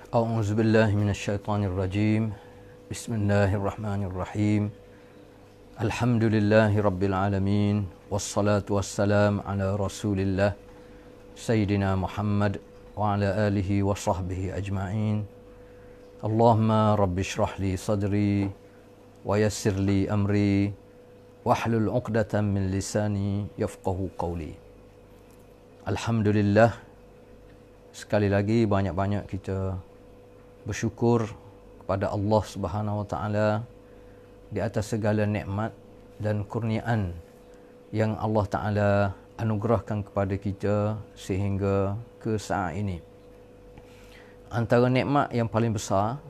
أعوذ بالله من الشيطان الرجيم بسم الله الرحمن الرحيم الحمد لله رب العالمين والصلاة والسلام على رسول الله سيدنا محمد وعلى آله وصحبه أجمعين اللهم رب اشرح لي صدري ويسر لي أمري واحلل عقدة من لساني يفقه قولي. Alhamdulillah, sekali lagi banyak-banyak kita bersyukur kepada Allah Subhanahu Wa Taala di atas segala nikmat dan kurniaan yang Allah Taala anugerahkan kepada kita sehingga ke saat ini. Antara nikmat yang paling besar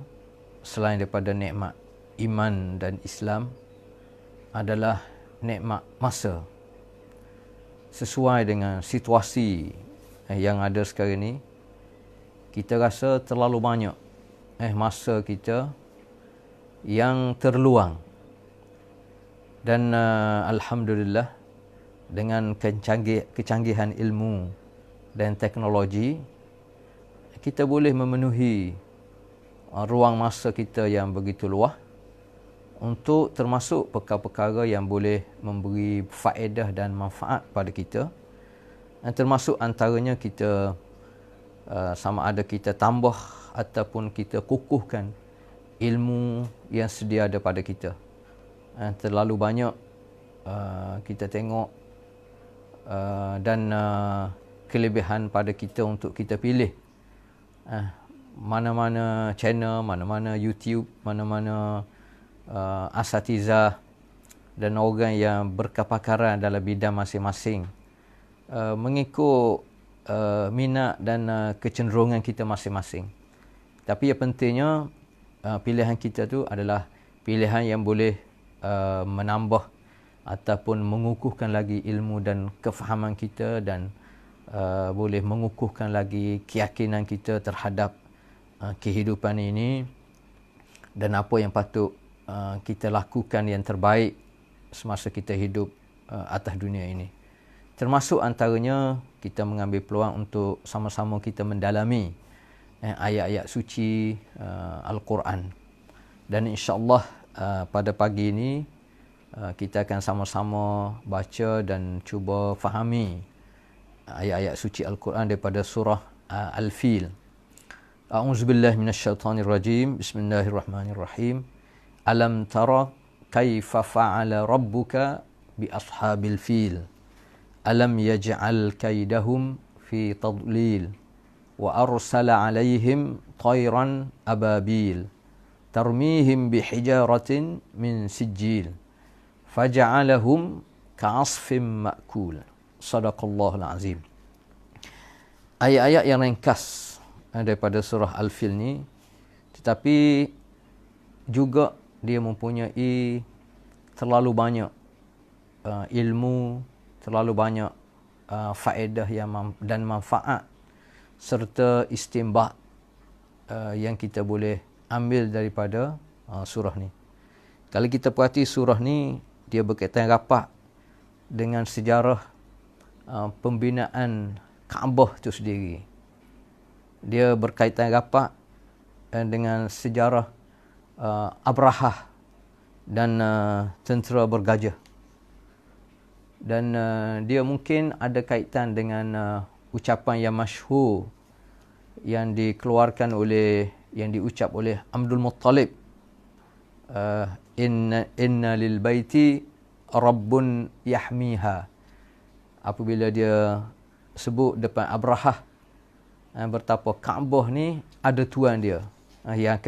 selain daripada nikmat iman dan Islam adalah nikmat masa. Sesuai dengan situasi yang ada sekarang ni, kita rasa terlalu banyak masa kita yang terluang. Dan Alhamdulillah, dengan kecanggihan ilmu dan teknologi, kita boleh memenuhi ruang masa kita yang begitu luas untuk termasuk perkara-perkara yang boleh memberi faedah dan manfaat pada kita. Dan termasuk antaranya kita sama ada kita tambah ataupun kita kukuhkan ilmu yang sedia ada pada kita. Terlalu banyak kita tengok dan kelebihan pada kita untuk kita pilih mana-mana channel, mana-mana YouTube, mana-mana asatizah dan orang yang berkepakaran dalam bidang masing-masing, mengikut minat dan kecenderungan kita masing-masing. Tapi yang pentingnya, pilihan kita tu adalah pilihan yang boleh menambah ataupun mengukuhkan lagi ilmu dan kefahaman kita, dan boleh mengukuhkan lagi keyakinan kita terhadap kehidupan ini dan apa yang patut kita lakukan yang terbaik semasa kita hidup atas dunia ini. Termasuk antaranya kita mengambil peluang untuk sama-sama kita mendalami ayat-ayat suci Al-Quran. Dan insya-Allah pada pagi ini kita akan sama-sama baca dan cuba fahami ayat-ayat suci Al-Quran daripada surah Al-Fil. A'udzubillahi minasyaitonirrajim. Bismillahirrahmanirrahim. Alam tara kaifa fa'ala rabbuka bi ashabil fil. Alam yaj'al kaidahum fi tadlil wa arsala 'alaihim tayran ababil tarmihim bihijaratin min sijil faja'alahum ka'asfin ma'kul. Sadaqallahul azim. Ayat-ayat yang ringkas daripada surah Al-Fil ni, tetapi juga dia mempunyai terlalu banyak ilmu, terlalu banyak faedah dan manfaat serta istinbat yang kita boleh ambil daripada surah ni. Kalau kita perhati surah ni, dia berkaitan rapat dengan sejarah pembinaan Kaabah itu sendiri. Dia berkaitan rapat dengan sejarah Abrahah dan tentera bergajah. Dan dia mungkin ada kaitan dengan ucapan yang masyhur yang dikeluarkan oleh, yang diucap oleh Abdul Muttalib, inna lil baiti rabbun yahmiha. Apabila dia sebut depan Abrahah betapa Kaabah ni ada tuan dia yang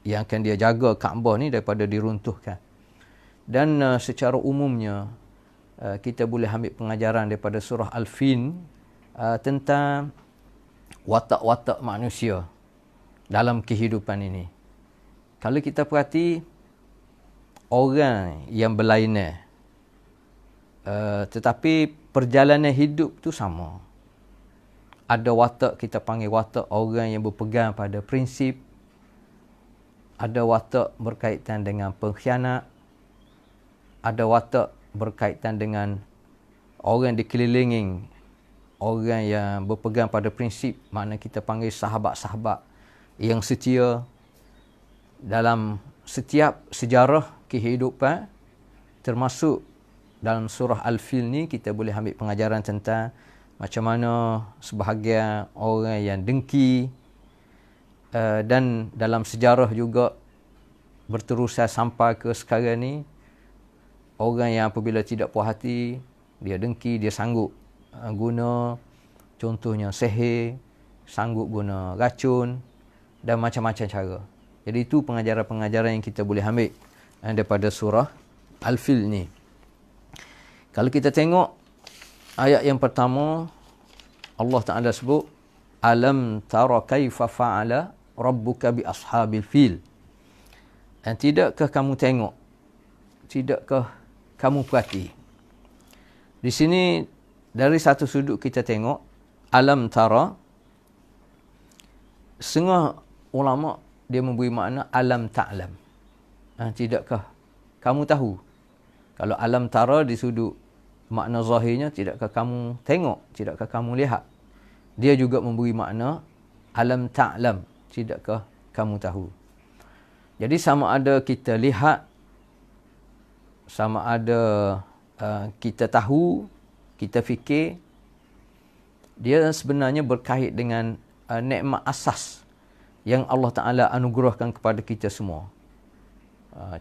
akan dia jaga Kaabah ni daripada diruntuhkan. Dan secara umumnya kita boleh ambil pengajaran daripada surah Al-Fil tentang watak-watak manusia dalam kehidupan ini. Kalau kita perhati, orang yang berlainan, tetapi perjalanan hidup tu sama. Ada watak, kita panggil watak orang yang berpegang pada prinsip. Ada watak berkaitan dengan pengkhianat. Ada watak berkaitan dengan orang dikelilingi orang yang berpegang pada prinsip, mana kita panggil sahabat-sahabat yang setia dalam setiap sejarah kehidupan, termasuk dalam surah Al-Fil ni kita boleh ambil pengajaran tentang macam mana sebahagian orang yang dengki, dan dalam sejarah juga berterusan sampai ke sekarang ni, orang yang apabila tidak puas hati, dia dengki, dia sanggup guna contohnya sihir, sanggup guna racun dan macam-macam cara. Jadi itu pengajaran-pengajaran yang kita boleh ambil daripada surah Al-Fil ni. Kalau kita tengok ayat yang pertama, Allah Ta'ala sebut, Alam tara kaifa fa'ala rabbuka bi ashabil fil. Dan tidakkah kamu tengok, tidakkah kamu perhati. Di sini dari satu sudut kita tengok, alam tara, setengah ulama dia memberi makna alam ta'lam. Tidakkah kamu tahu. Kalau alam tara di sudut makna zahirnya, tidakkah kamu tengok, tidakkah kamu lihat. Dia juga memberi makna alam ta'lam, tidakkah kamu tahu. Jadi sama ada kita lihat, sama ada kita tahu, kita fikir, dia sebenarnya berkait dengan nikmat asas yang Allah Ta'ala anugerahkan kepada kita semua.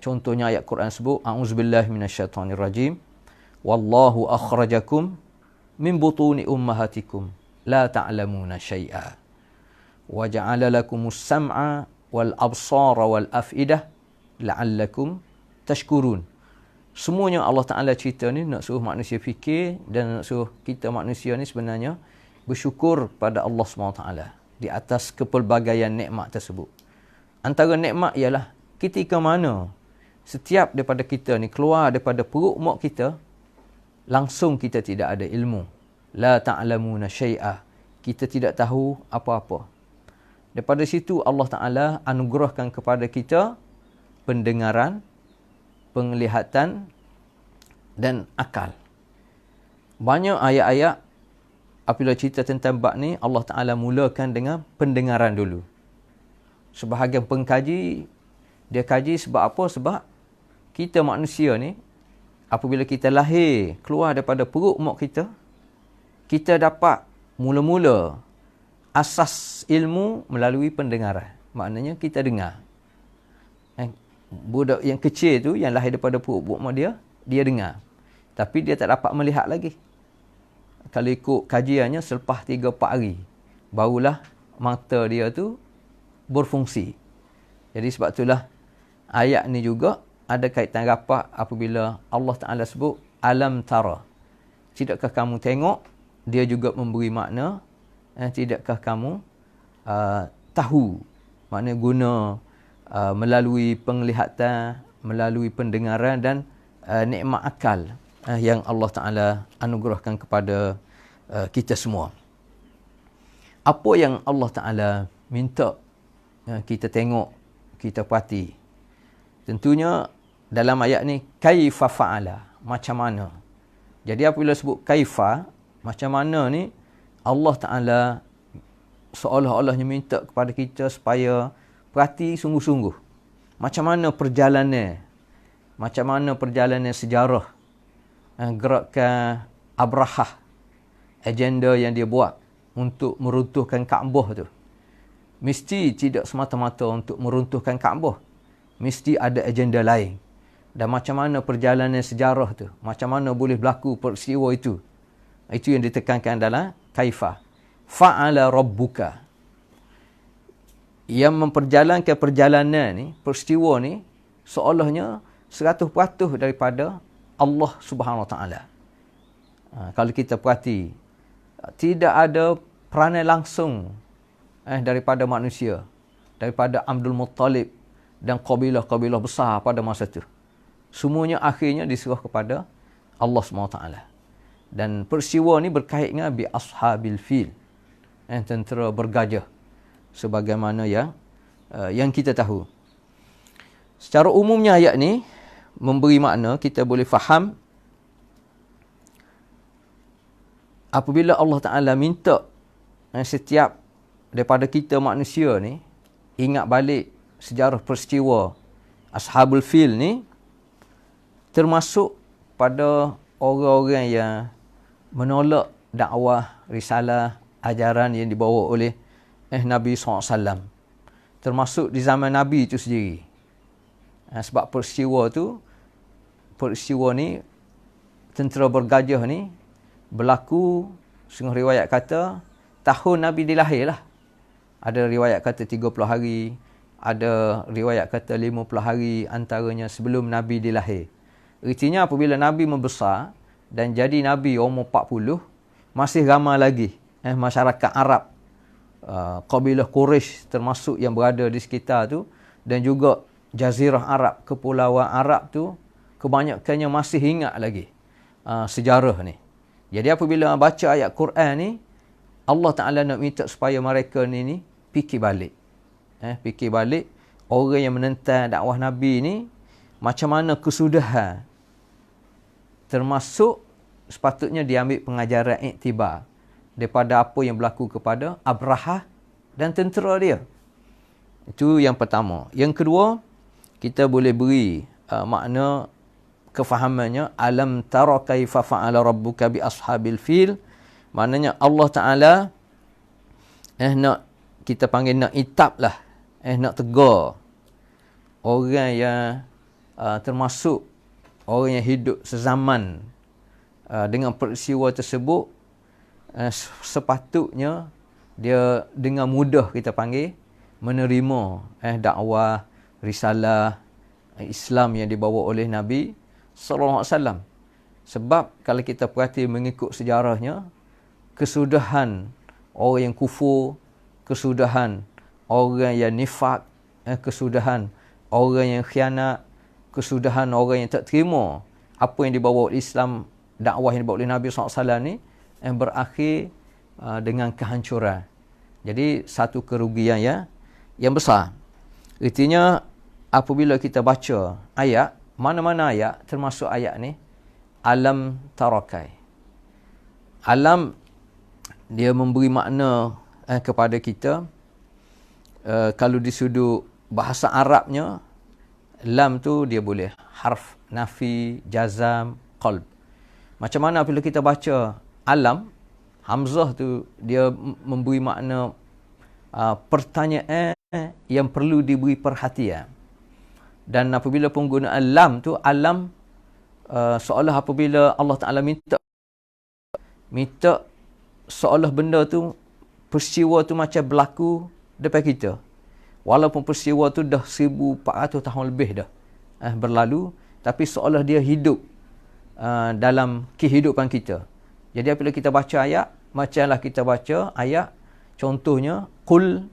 Contohnya ayat Quran sebut, A'udzubillahi minasyaitonirrajim, Wallahu akhrajakum min butuni ummahatikum la ta'lamuna syai'a wa ja'ala lakumus sam'a wal absara wal af'idah la'allakum tashkurun. Semuanya Allah Ta'ala cerita ni nak suruh manusia fikir dan nak suruh kita manusia ni sebenarnya bersyukur pada Allah SWT di atas kepelbagaian nikmat tersebut. Antara nikmat ialah ketika mana setiap daripada kita ni keluar daripada perut mak kita, langsung kita tidak ada ilmu. La ta'lamuna syai'a. Kita tidak tahu apa-apa. Daripada situ Allah Ta'ala anugerahkan kepada kita pendengaran, penglihatan dan akal. Banyak ayat-ayat apabila cerita tentang bab ni, Allah Ta'ala mulakan dengan pendengaran dulu. Sebahagian pengkaji, dia kaji sebab apa? Sebab kita manusia ni, apabila kita lahir, keluar daripada perut mak kita, kita dapat mula-mula asas ilmu melalui pendengaran. Maknanya kita dengar. Budak yang kecil tu, yang lahir daripada perut mak dia, dia dengar. Tapi dia tak dapat melihat lagi. Kalau ikut kajiannya, selepas 3-4 hari, barulah mata dia tu berfungsi. Jadi sebab itulah ayat ni juga ada kaitan rapat apabila Allah Ta'ala sebut alam tara. Tidakkah kamu tengok? Dia juga memberi makna tidakkah kamu tahu. Maknanya guna melalui penglihatan, melalui pendengaran dan nikmat akal yang Allah Ta'ala anugerahkan kepada kita semua. Apa yang Allah Ta'ala minta kita tengok, kita perhati? Tentunya dalam ayat ni, kaifa fa'ala, macam mana. Jadi apabila sebut kaifa, macam mana ni, Allah Ta'ala seolah-olahnya minta kepada kita supaya perhati sungguh-sungguh. Macam mana perjalanan, macam mana perjalanan sejarah, gerakan Abrahah, agenda yang dia buat untuk meruntuhkan Kaabah tu. Mesti tidak semata-mata untuk meruntuhkan Kaabah. Mesti ada agenda lain. Dan macam mana perjalanan sejarah tu, macam mana boleh berlaku peristiwa itu. Itu yang ditekankan dalam kaifa. Fa'ala rabbuka. Yang memperjalankan perjalanan ni, peristiwa ni, seolahnya 100% daripada Allah Subhanahu Wa Taala. Kalau kita perhati, tidak ada peranan langsung daripada manusia, daripada Abdul Muttalib dan kabilah-kabilah besar pada masa itu. Semuanya akhirnya diserah kepada Allah SWT. Dan peristiwa ni berkait dengan bi ashabil fil, tentera bergajah, sebagaimana yang kita tahu. Secara umumnya ayat ni memberi makna, kita boleh faham apabila Allah Ta'ala minta setiap daripada kita manusia ni ingat balik sejarah peristiwa Ashabul Fil ni, termasuk pada orang-orang yang menolak dakwah, risalah, ajaran yang dibawa oleh Nabi SAW. Termasuk di zaman Nabi itu sendiri. Sebab peristiwa ni, tentera bergajah ni, berlaku, setengah riwayat kata, tahun Nabi dilahir lah. Ada riwayat kata 30 hari, ada riwayat kata 50 hari antaranya sebelum Nabi dilahir. Artinya apabila Nabi membesar dan jadi Nabi umur 40, masih ramai lagi masyarakat Arab, kabilah Quraisy termasuk yang berada di sekitar tu, dan juga Jazirah Arab, kepulauan Arab tu, kebanyakannya masih ingat lagi sejarah ni. Jadi apabila baca ayat Quran ni, Allah Ta'ala nak minta supaya mereka ni fikir balik. Fikir balik orang yang menentang dakwah Nabi ni, macam mana kesudahan. Termasuk sepatutnya diambil pengajaran iktibar daripada apa yang berlaku kepada Abrahah dan tentera dia. Itu yang pertama. Yang kedua, kita boleh beri makna kefahamannya, alam tara kaifa fa'ala rabbuka bi ashabil fil. Maknanya Allah Ta'ala nak kita panggil, nak itab lah, nak tegur orang yang termasuk orang yang hidup sezaman dengan peristiwa tersebut. Sepatutnya dia dengan mudah kita panggil menerima dakwah, risalah Islam yang dibawa oleh Nabi sallallahu alaihi wasallam. Sebab kalau kita perhati mengikut sejarahnya, kesudahan orang yang kufur, kesudahan orang yang nifak, kesudahan orang yang khianat, kesudahan orang yang tak terima apa yang dibawa oleh Islam, dakwah yang dibawa oleh Nabi sallallahu alaihi wasallam ni, yang berakhir dengan kehancuran. Jadi satu kerugian yang besar. Artinya apabila kita baca ayat, mana-mana ayat, termasuk ayat ni, alam tarakai. Alam dia memberi makna kepada kita, kalau di sudut bahasa Arabnya, lam tu dia boleh harf nafi, jazam, qalb. Macam mana apabila kita baca alam, hamzah tu dia memberi makna pertanyaan yang perlu diberi perhatian. Dan apabila penggunaan lam tu, alam seolah apabila Allah Ta'ala minta seolah benda tu, peristiwa tu macam berlaku depan kita, walaupun peristiwa tu dah 1400 tahun lebih dah berlalu, tapi seolah dia hidup dalam kehidupan kita. Jadi apabila kita baca ayat, macamlah kita baca ayat, contohnya, Qul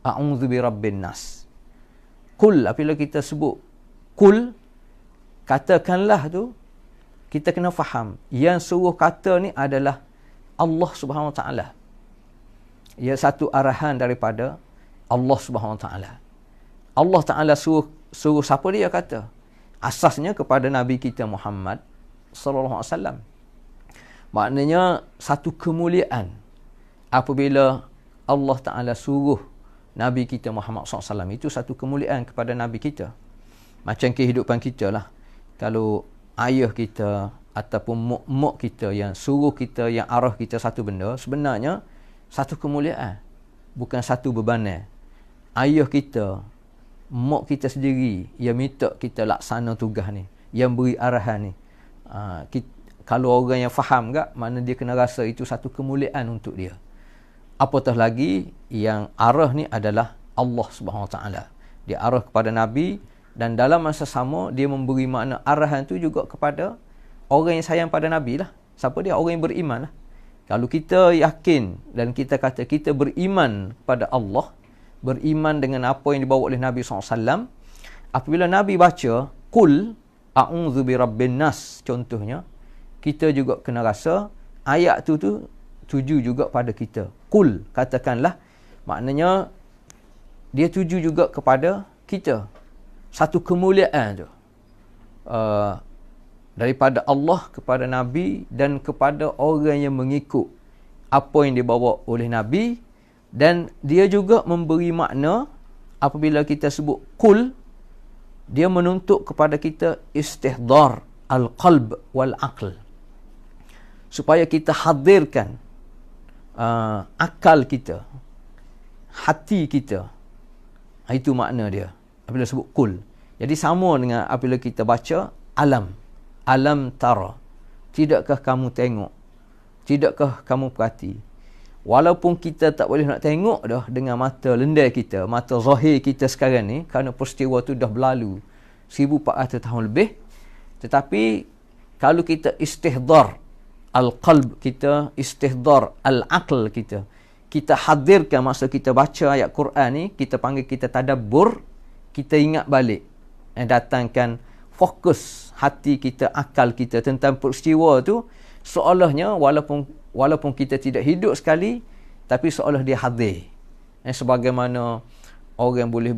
a'udzu birabbin nas. Qul, apabila kita sebut Qul, katakanlah tu, kita kena faham, yang suruh kata ni adalah Allah Subhanahu Wa Ta'ala. Ia satu arahan daripada Allah Subhanahu Wa Ta'ala. Allah Ta'ala suruh siapa dia kata? Asasnya kepada Nabi kita Muhammad sallallahu alaihi wasallam. Maknanya satu kemuliaan apabila Allah Ta'ala suruh Nabi kita Muhammad SAW. Itu satu kemuliaan kepada Nabi kita. Macam kehidupan kita lah. Kalau ayah kita ataupun mak kita yang suruh kita, yang arah kita satu benda, sebenarnya satu kemuliaan, bukan satu bebanan. Ayah kita, mak kita sendiri yang minta kita laksana tugas ni, yang beri arahan ni. Kalau orang yang faham tak, mana dia kena rasa itu satu kemuliaan untuk dia. Apatah lagi yang arah ni adalah Allah Subhanahu Wa Ta'ala. Dia arah kepada Nabi, dan dalam masa sama dia memberi makna arahan tu juga kepada orang yang sayang pada Nabi lah. Siapa dia? Orang yang beriman lah. Kalau kita yakin dan kita kata kita beriman pada Allah, beriman dengan apa yang dibawa oleh Nabi SAW, apabila Nabi baca Qul a'udzu birabbin nas, contohnya, kita juga kena rasa ayat tu tuju juga pada kita. Qul, katakanlah, maknanya dia tuju juga kepada kita. Satu kemuliaan tu daripada Allah kepada Nabi dan kepada orang yang mengikut apa yang dibawa oleh Nabi. Dan dia juga memberi makna apabila kita sebut qul, dia menuntut kepada kita istihdar al-qalb wal-aql, supaya kita hadirkan akal kita, hati kita. Itu makna dia apabila sebut qul. Jadi sama dengan apabila kita baca alam tara, tidakkah kamu tengok, tidakkah kamu perhati. Walaupun kita tak boleh nak tengok dah dengan mata lendai kita, mata zahir kita sekarang ni, kerana peristiwa tu dah berlalu 1400 tahun lebih, tetapi kalau kita istihdar al-qalb kita, istihdar al-aql kita, kita hadirkan masa kita baca ayat Quran ni, kita panggil kita tadabbur, kita ingat balik, datangkan fokus hati kita, akal kita tentang peristiwa tu, seolahnya walaupun kita tidak hidup sekali, tapi seolah dia hadir. Sebagaimana orang boleh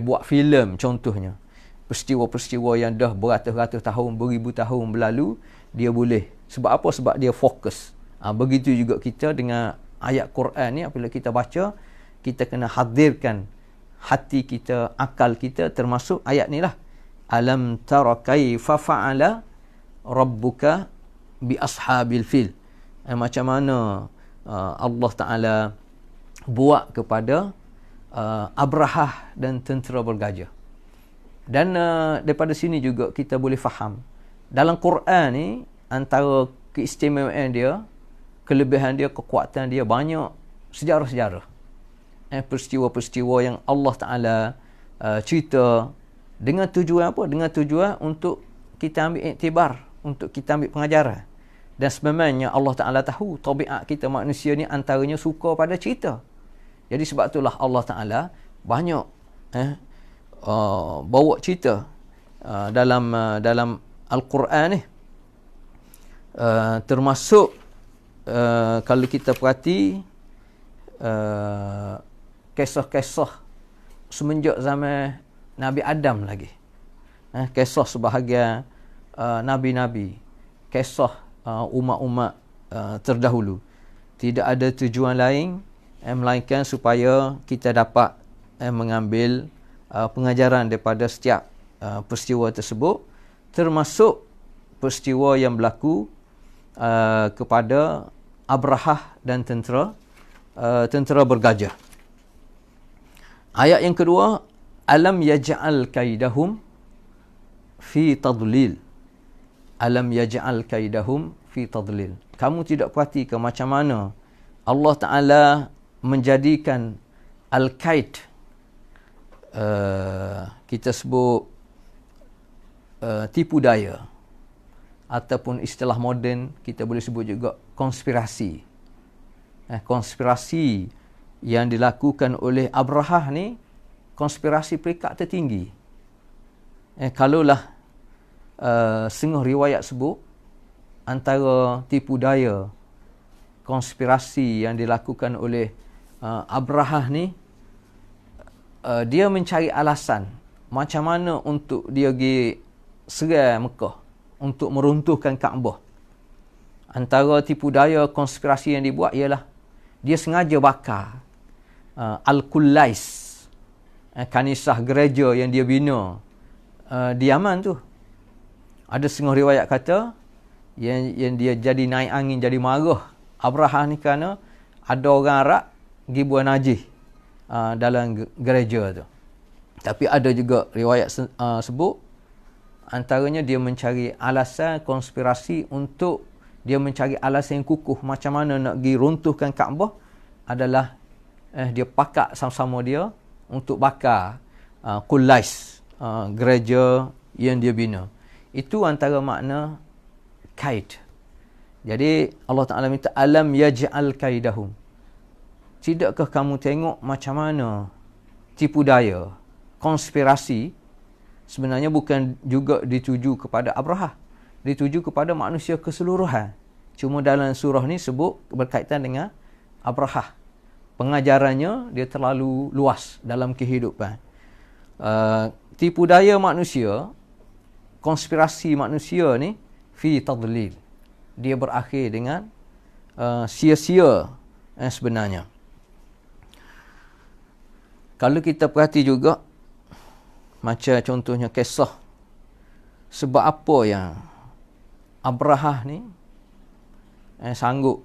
buat filem contohnya. Peristiwa-peristiwa yang dah beratus-ratus tahun, beribu tahun berlalu, dia boleh. Sebab apa? Sebab dia fokus. Begitu juga kita dengan ayat Quran ni, apabila kita baca, kita kena hadirkan hati kita, akal kita, termasuk ayat ni lah. Alam tara kaifa fa'ala rabbuka bi ashabil fil. Macam mana Allah Ta'ala buat kepada Abrahah dan tentera bergajah. Dan daripada sini juga kita boleh faham, dalam Quran ni, antara keistimewaan dia, kelebihan dia, kekuatan dia, banyak sejarah-sejarah, peristiwa-peristiwa yang Allah Ta'ala cerita dengan tujuan apa? Dengan tujuan untuk kita ambil iktibar, untuk kita ambil pengajaran. Dan sebenarnya Allah Ta'ala tahu tabiat kita manusia ni antaranya suka pada cerita. Jadi sebab itulah Allah Ta'ala banyak bawa cerita dalam Al-Quran ni. Termasuk kalau kita perhati kisah-kisah semenjak zaman Nabi Adam lagi. Kisah sebahagian Nabi-Nabi, kisah umat-umat terdahulu. Tidak ada tujuan lain melainkan supaya kita dapat mengambil pengajaran daripada setiap peristiwa tersebut, termasuk peristiwa yang berlaku kepada Abrahah dan tentera bergajah. Ayat yang kedua, alam yaj'al kaidahum fi tadlil. Alam yaj'al kaidahum fi tadlil. Kamu tidak perhati ke macam mana Allah Ta'ala menjadikan al-kaid, kita sebut tipu daya, ataupun istilah moden kita boleh sebut juga konspirasi. Konspirasi yang dilakukan oleh Abrahah ni, konspirasi peringkat tertinggi. Kalaulah setengah riwayat sebut, antara tipu daya, konspirasi yang dilakukan oleh Abrahah ni, dia mencari alasan macam mana untuk dia pergi serang Mekah, untuk meruntuhkan Kaabah. Antara tipu daya konspirasi yang dibuat ialah dia sengaja bakar Al-Qullais, kanisah gereja yang dia bina di Yaman tu. Ada setengah riwayat kata yang dia jadi naik angin, jadi marah Abrahah ni kerana ada orang Arab pergi buat najis dalam gereja tu. Tapi ada juga riwayat sebut antaranya dia mencari alasan konspirasi, untuk dia mencari alasan yang kukuh macam mana nak pergi runtuhkan Kaabah, adalah dia pakat sama-sama dia untuk bakar Qullais, gereja yang dia bina. Itu antara makna kaid. Jadi Allah Ta'ala minta alam yaj'al kaidahum. Tidakkah kamu tengok macam mana tipu daya, konspirasi sebenarnya bukan juga dituju kepada Abrahah, dituju kepada manusia keseluruhan. Cuma dalam surah ni sebut berkaitan dengan Abrahah. Pengajarannya dia terlalu luas dalam kehidupan. Tipu daya manusia, konspirasi manusia ni fi tadlil, dia berakhir dengan sia-sia sebenarnya. Kalau kita perhati juga, macam contohnya kisah sebab apa yang Abrahah ni sanggup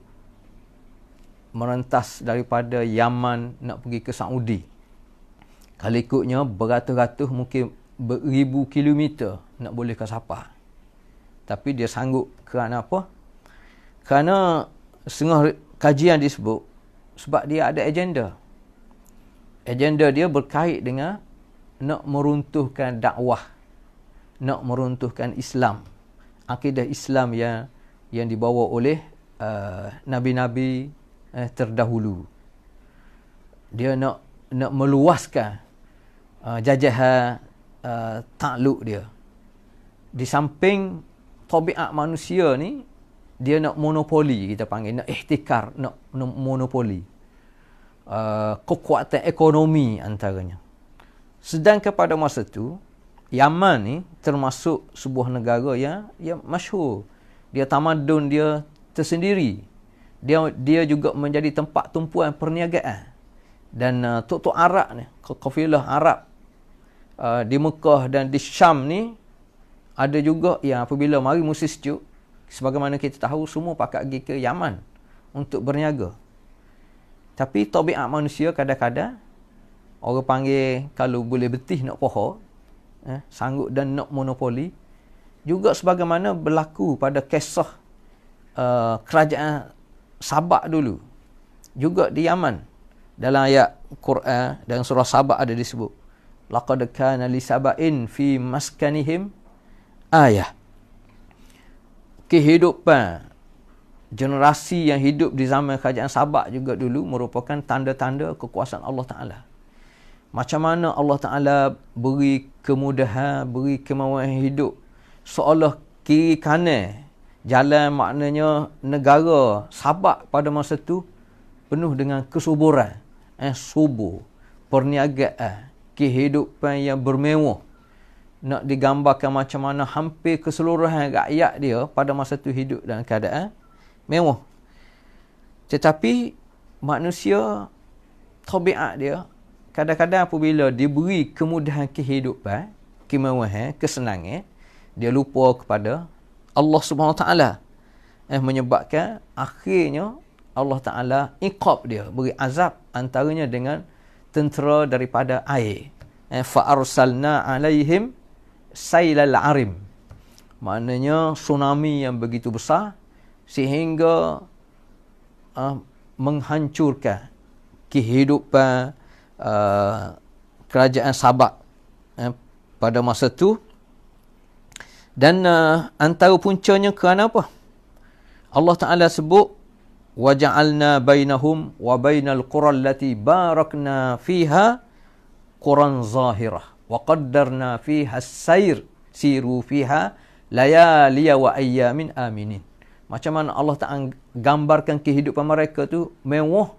merentas daripada Yaman nak pergi ke Saudi. Kalau ikutnya beratus-ratus, mungkin beribu kilometer nak boleh ke Sapa. Tapi dia sanggup kerana apa? Kerana setengah kajian disebut sebab dia ada agenda. Agenda dia berkait dengan nak meruntuhkan dakwah, nak meruntuhkan Islam, akidah Islam yang dibawa oleh nabi-nabi terdahulu. Dia nak meluaskan jajahan takluk dia. Di samping tabiat manusia ni, dia nak monopoli, kita panggil, nak ihtikar, nak monopoli kekuatan ekonomi antaranya. Sedangkan pada masa tu, Yaman ni termasuk sebuah negara yang masyhur. Dia tamadun dia tersendiri. Dia juga menjadi tempat tumpuan perniagaan. Dan tok-tok Arab ni, kafilah Arab di Mekah dan di Syam ni, ada juga yang apabila mari musim sejuk, sebagaimana kita tahu, semua pakat pergi ke Yaman untuk berniaga. Tapi tabiat manusia kadang-kadang, orang panggil kalau boleh betih nak pohon, sanggup dan nak monopoli. Juga sebagaimana berlaku pada kisah kerajaan Sabak dulu, juga di Yaman. Dalam ayat Quran dan surah Sabak ada disebut, laqad kana li saba'in fi maskanihim ayah. Kehidupan generasi yang hidup di zaman kerajaan Sabak juga dulu merupakan tanda-tanda kekuasaan Allah Ta'ala. Macam mana Allah Ta'ala beri kemudahan, beri kemahuan hidup, seolah kiri kanan jalan, maknanya negara Sabak pada masa tu penuh dengan kesuburan, subur, perniagaan, kehidupan yang bermewah. Nak digambarkan macam mana hampir keseluruhan rakyat dia pada masa tu hidup dalam keadaan mewah. Tetapi manusia, tabiat dia, kadang-kadang apabila diberi kemudahan kehidupan, kemewahan, kesenangan, dia lupa kepada Allah Subhanahu Wa Taala. Menyebabkan akhirnya Allah Ta'ala iqab dia, beri azab, antaranya dengan tentera daripada air. Fa'arsalna alaihim sailal arim. Maknanya tsunami yang begitu besar sehingga menghancurkan kehidupan kerajaan Sabak pada masa itu. Dan antara puncanya kerana apa? Allah Ta'ala sebut, وَجَعَلْنَا بَيْنَهُمْ وَبَيْنَ الْقُرَى الَّتِي بَارَكْنَا فِيهَا قُرًى ظَاهِرَةً وَقَدَّرْنَا فِيهَا السَّيْرِ سِيرُوا فِيهَا لَيَالِيَ وَأَيَّامٍ آمِنِينَ. Macam mana Allah Ta'ala gambarkan kehidupan mereka tu mewah.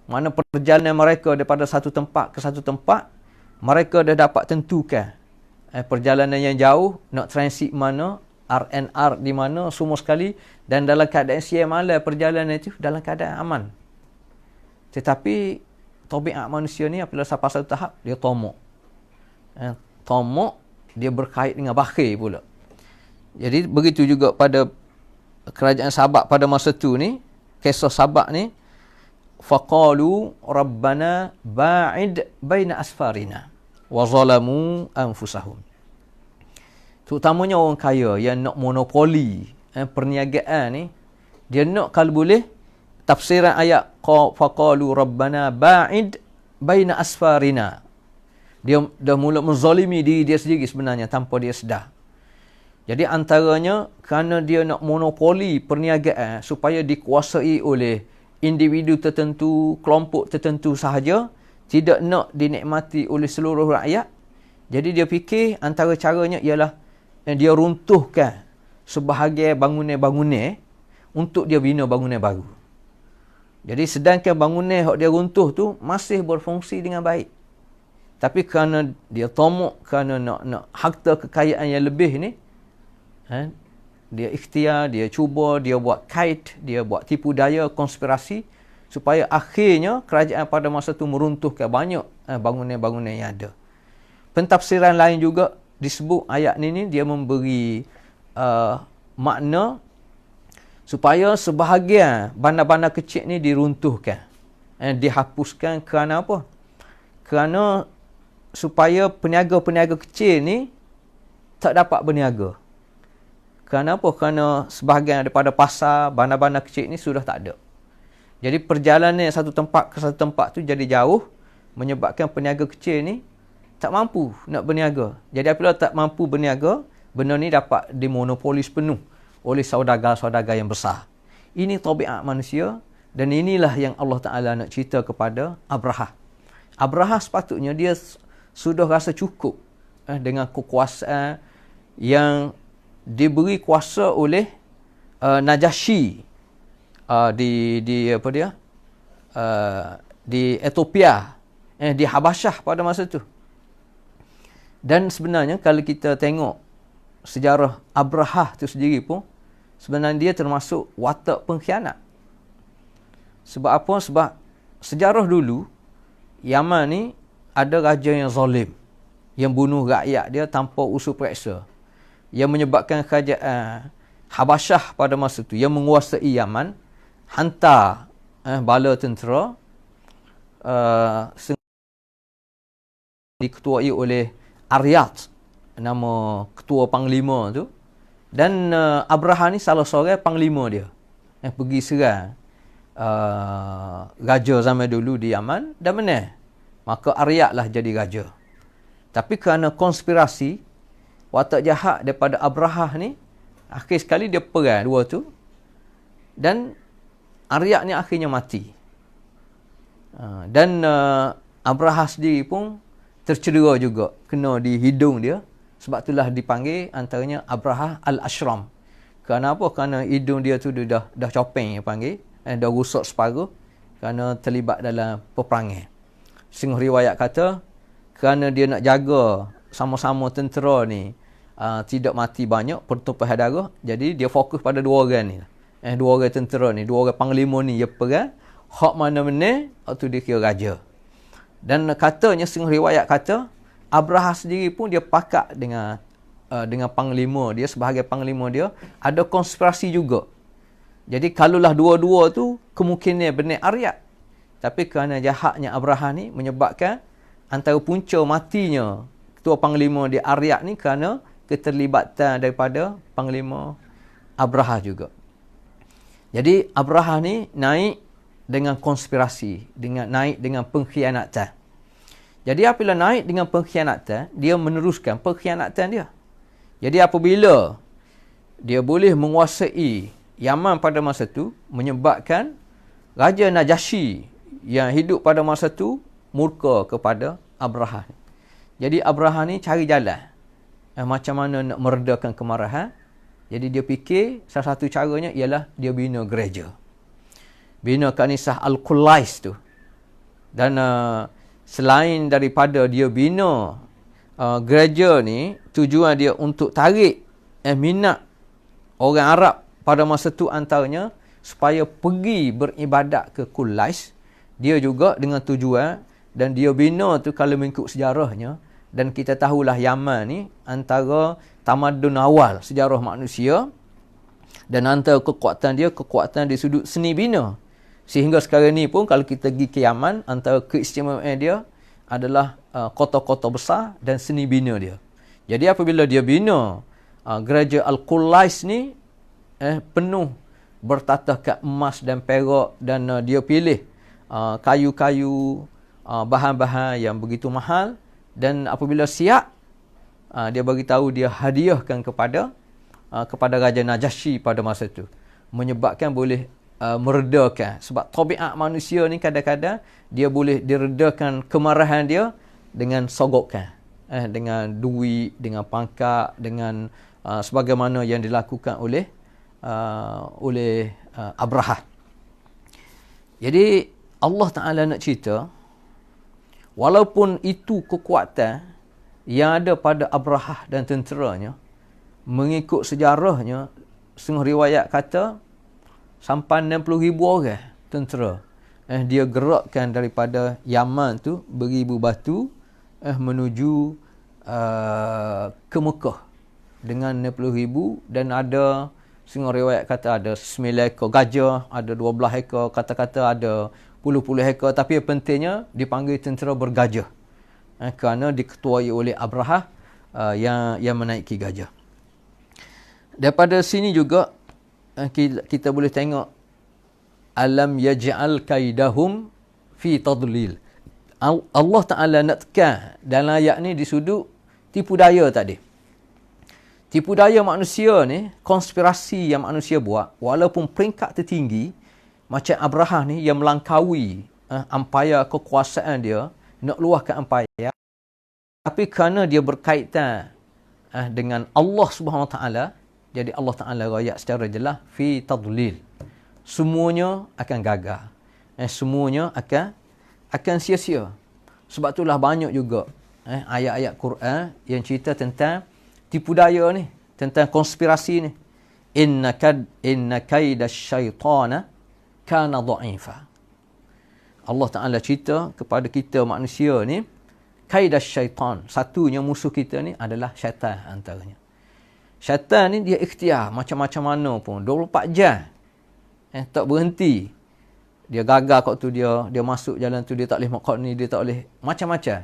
Mana perjalanan mereka daripada satu tempat ke satu tempat, mereka dah dapat tentukan perjalanan yang jauh, nak transit mana, R&R di mana, semua sekali, dan dalam keadaan siang malam perjalanan itu dalam keadaan aman. Tetapi tabiat manusia ni apabila sampai satu tahap, dia tomok. Tomok, dia berkait dengan bakhil pula. Jadi begitu juga pada kerajaan Sabak pada masa tu ni, kisah Sabak ni, faqalu rabbana ba'id baina asfarina wa zalamu anfusahum. Terutamanya orang kaya yang nak monopoli perniagaan ni, dia nak kalau boleh tafsiran ayat faqalu rabbana ba'id baina asfarina. Dia dah mula menzalimi diri dia sendiri sebenarnya tanpa dia sedar. Jadi antaranya kerana dia nak monopoli perniagaan supaya dikuasai oleh individu tertentu, kelompok tertentu sahaja, tidak nak dinikmati oleh seluruh rakyat. Jadi dia fikir antara caranya ialah dia runtuhkan sebahagian bangunan-bangunan untuk dia bina bangunan baru. Jadi sedangkan bangunan yang dia runtuh tu masih berfungsi dengan baik. Tapi kerana dia tomok, kerana nak harta kekayaan yang lebih ni, dia ikhtiar, dia cuba, dia buat kait, dia buat tipu daya, konspirasi, supaya akhirnya kerajaan pada masa itu meruntuhkan banyak bangunan-bangunan yang ada. Pentafsiran lain juga disebut ayat ni dia memberi makna supaya sebahagian bandar-bandar kecil ni diruntuhkan, dihapuskan. Kerana apa? Kerana supaya peniaga-peniaga kecil ni tak dapat berniaga. Kerana apa? Kerana sebahagian daripada pasar, bandar-bandar kecil ni sudah tak ada. Jadi perjalanan satu tempat ke satu tempat tu jadi jauh, menyebabkan peniaga kecil ni tak mampu nak berniaga. Jadi apabila tak mampu berniaga, benda ni dapat dimonopolis penuh oleh saudagar-saudagar yang besar. Ini tabiat manusia, dan inilah yang Allah Ta'ala nak cerita kepada Abrahah. Abrahah sepatutnya dia sudah rasa cukup dengan kekuasaan yang diberi kuasa oleh Najasyi di Ethiopia, di Habasyah pada masa itu. Dan sebenarnya kalau kita tengok sejarah Abrahah itu sendiri pun, sebenarnya dia termasuk watak pengkhianat. Sebab apa? Sebab sejarah dulu Yaman ni ada raja yang zalim, yang bunuh rakyat dia tanpa usul periksa, yang menyebabkan kerajaan Habasyah pada masa itu yang menguasai Yaman hantar bala tentera diketuai oleh Aryat, nama ketua panglima tu. Dan Abrahah ni salah seorang panglima dia yang pergi serang raja zaman dulu di Yaman dan menang. Maka Aryat lah jadi raja. Tapi kerana konspirasi, watak jahat daripada Abrahah ni, akhir sekali dia perang dua tu, dan Aryat ni akhirnya mati. Dan Abrahah sendiri pun tercedera juga, kena di hidung dia. Sebab itulah dipanggil antaranya Abrahah Al-Ashram. Kerana apa? Kerana hidung dia tu dah copeng, dia panggil, dah rusak separuh kerana terlibat dalam peperangan. Setengah riwayat kata kerana dia nak jaga sama-sama tentera ni tidak mati banyak pertumpahan darah, jadi dia fokus pada dua orang ni. Dua orang tentera ni, dua orang panglima ni dia perang, hak mana menang, waktu dia kira raja. Dan katanya setengah riwayat kata Abrahah sendiri pun dia pakat dengan panglima dia, sebahagai panglima dia ada konspirasi juga. Jadi kalaulah dua-dua tu kemungkinan benar Aryat. Tapi kerana jahatnya Abrahah ni menyebabkan antara punca matinya ketua panglima dia Aryat ni kerana keterlibatan daripada panglima Abrahah juga. Jadi Abrahah ni naik dengan konspirasi, naik dengan pengkhianatan. Jadi apabila naik dengan pengkhianatan, dia meneruskan pengkhianatan dia. Jadi apabila dia boleh menguasai Yaman pada masa itu, menyebabkan Raja Najasyi yang hidup pada masa itu murka kepada Abrahah. Jadi Abrahah ni cari jalan macam mana nak meredakan kemarahan. Jadi dia fikir salah satu caranya ialah dia bina gereja, bina kanisah Al-Qulais tu. Dan selain daripada dia bina gereja ni, tujuan dia untuk tarik minat orang Arab pada masa tu antaranya supaya pergi beribadat ke Qulais. Dia juga dengan tujuan, dan dia bina tu kalau mengikut sejarahnya, dan kita tahulah Yaman ni antara tamadun awal sejarah manusia, dan antara kekuatan dia, kekuatan di sudut seni bina. Sehingga sekarang ni pun kalau kita pergi ke Yaman, antara keistimewaan dia adalah kota-kota besar dan seni bina dia. Jadi apabila dia bina gereja Al-Qulais ni penuh bertatahkan emas dan perak, dan dia pilih kayu-kayu, bahan-bahan yang begitu mahal, dan apabila siap dia beritahu dia hadiahkan kepada Raja Najasyi pada masa itu, menyebabkan boleh meredakan. Sebab tabiat manusia ni kadang-kadang dia boleh diredakan kemarahan dia dengan sogokan, dengan duit, dengan pangkat, dengan sebagaimana yang dilakukan oleh Abrahah. Jadi Allah Ta'ala nak cerita, walaupun itu kekuatan yang ada pada Abrahah dan tenteranya, mengikut sejarahnya, setengah riwayat kata sampai 60,000 orang tentera dia gerakkan daripada Yaman tu beribu batu menuju ke Mekah dengan 60,000, dan ada setengah riwayat kata ada 9 ekor gajah, ada 12 ekor, kata-kata ada puluh-puluh ekor, tapi yang pentingnya dipanggil tentera bergajah kerana diketuai oleh Abrahah yang menaiki gajah. Daripada sini juga kita boleh tengok alam yaj'al kaidahum fi tadlil. Allah Ta'ala nak tekan dalam ayat ni di sudut tipu daya tadi. Tipu daya manusia ni, konspirasi yang manusia buat, walaupun peringkat tertinggi macam Abrahah ni yang melangkaui empayar kekuasaan dia, nak luahkan empayar, tapi kerana dia berkaitan dengan Allah Subhanahu Wa Taala, jadi Allah Ta'ala rakyat secara jelas fi tadlil. Semuanya akan gagal. Semuanya akan sia-sia. Sebab itulah banyak juga ayat-ayat Quran yang cerita tentang tipu daya ni, tentang konspirasi ni. Inna kaida syaitana kana dha'ifa. Allah Ta'ala cerita kepada kita manusia ni, kaida syaitan, satunya musuh kita ni adalah syaitan antaranya. Syaitan ni dia ikhtiar macam-macam mana pun, 24 jam. Tak berhenti. Dia gagal kat tu, dia masuk jalan tu, dia tak boleh kat ni, dia tak boleh macam-macam.